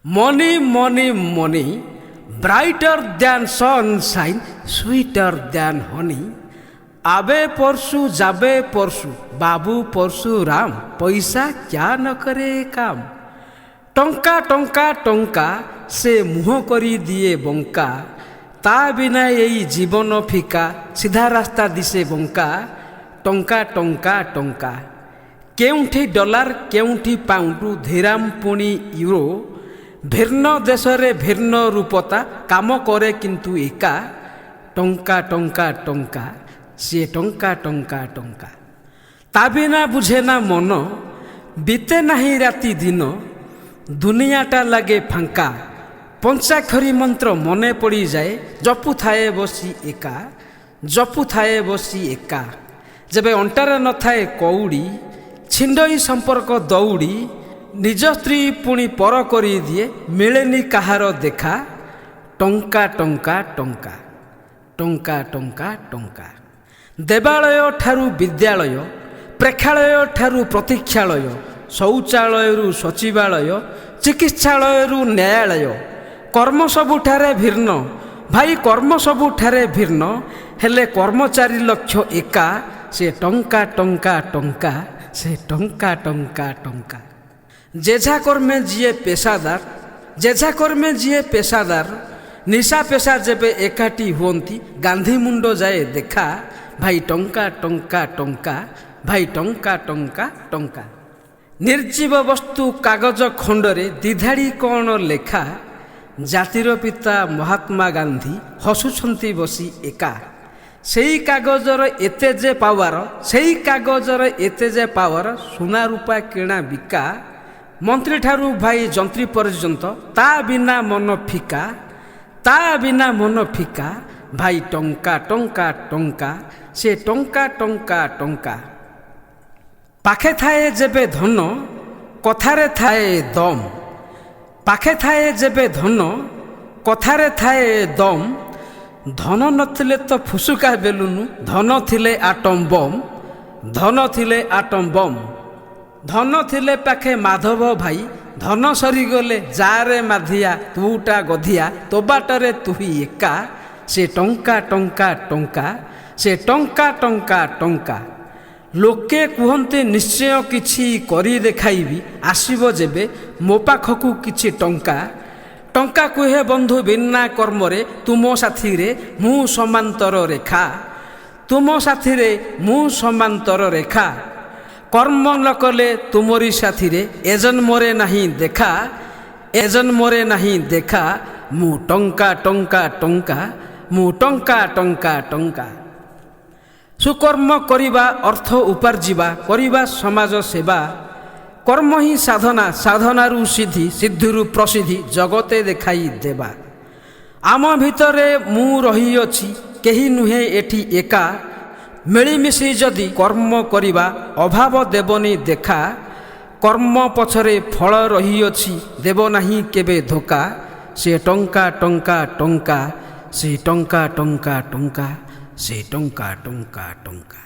Money, money, money, brighter than sunshine, sweeter than honey. आबे परसु जाबे परसु बाबू परशुराम पैसा क्या न करे काम। टंका टंका टंका से मुह करी दिए बंका, ता बिना यही जीवन फिका सीधा रास्ता दिसे बंका। टंका टंका टंका केउठी डॉलर केउठी पाउंड धीराम पुणी यूरो, भिन्न देश रे भिन्न रूपता काम करे किंतु एका। टंका टंका टंका सी टंका टंका टंका ता बिना बुझे ना मन, बीते नहीं राति दिन दुनियाटा लगे फांका। पंचाक्षरी मंत्र मने पड़ी जाए जपु थाए बसी एका, जपु थाए बसी एका। जेबे अंटारे न थाए कौड़ी छिंडई संपर्क दौड़ी, निज स्त्री पुणी पर करी दिए मिलेनी काहार देखा। टंका टंका टंका टंका टंका टंका देवालय ठारू विद्यालय, प्रेक्षालय ठारू प्रतीक्षालय, शौचालय सचिवालय, चिकित्सालय न्यायालय। कर्म सबुठारे भिन्न भाई, कर्म सबुठारे भिन्न, हेले कर्मचारी लक्ष्य एका। से टंका टंका टंका से टंका टंका टंका जेझा कर्मे जीए पेशादार, जेझा कर्मे जीए पेशादार, निशा पेशा जेबे एकाठी हुअंती गांधी मुंड जाए देखा। भाई टंका टंका टंका भाई टंका टंका टंका निर्जीव वस्तु कागज खंडरे दिधाड़ी कौन लेखा। जातिर पिता महात्मा गांधी हसुछंती बसी एका। सेई कागजर एते जे पावर, सेई कागजर एते जे पावर, सुना रूपा किणा बिका। मंत्री ठारू भाई जंत्री पर्यंत ता बिना मन फिका, ता बिना मन फिका। भाई टंका टंका टंका से टंका टंका टंका पाखे थाए जेबे धन कथारे थाए दम, पाखे थाए जेबे धन कथारे थाए दम। धन नथिले तो फुसुका बेलुनु, धन थिले आटम बम, धन थिले आटम बम। धन थिले पाखे माधव भाई, धन सरीगले जारे माधिया तुटा गधिया, तो बाटरे तुही एका। से टंका टंका टंका से टंका टंका टंका लोके कुहंते निश्चय किछि करी देखाइबी, आसीबो जेबे मो पाखकु किछि टंका। टंका कुहे बंधु बिना कर्मरे, तुमो साथी रे मु समांतर रेखा, तुमो साथी रे मु समांतर रेखा। कर्म न कले तुमरी साथी रे एजन मोरे नहीं देखा, एजन मोरे नहीं देखा। मु टंका टंका टंका मु टंका टंका टंका सुकर्म करिबा अर्थ उपार्जिबा, करिबा समाज सेवा। कर्म ही साधना, साधनारू सिद्धि, सिद्धिरू प्रसिद्धि जगते देखाई देवा। आम भितरे मु रही अछि केही नुहे एठी एका। मिलिमिशि जदि कर्म करिबा अभाव देबनी देखा। कर्म पछरे फल रही अछि देव नाही केबे धोका। से टंका टंका टंका से टंका टंका टंका से टंका टंका टंका।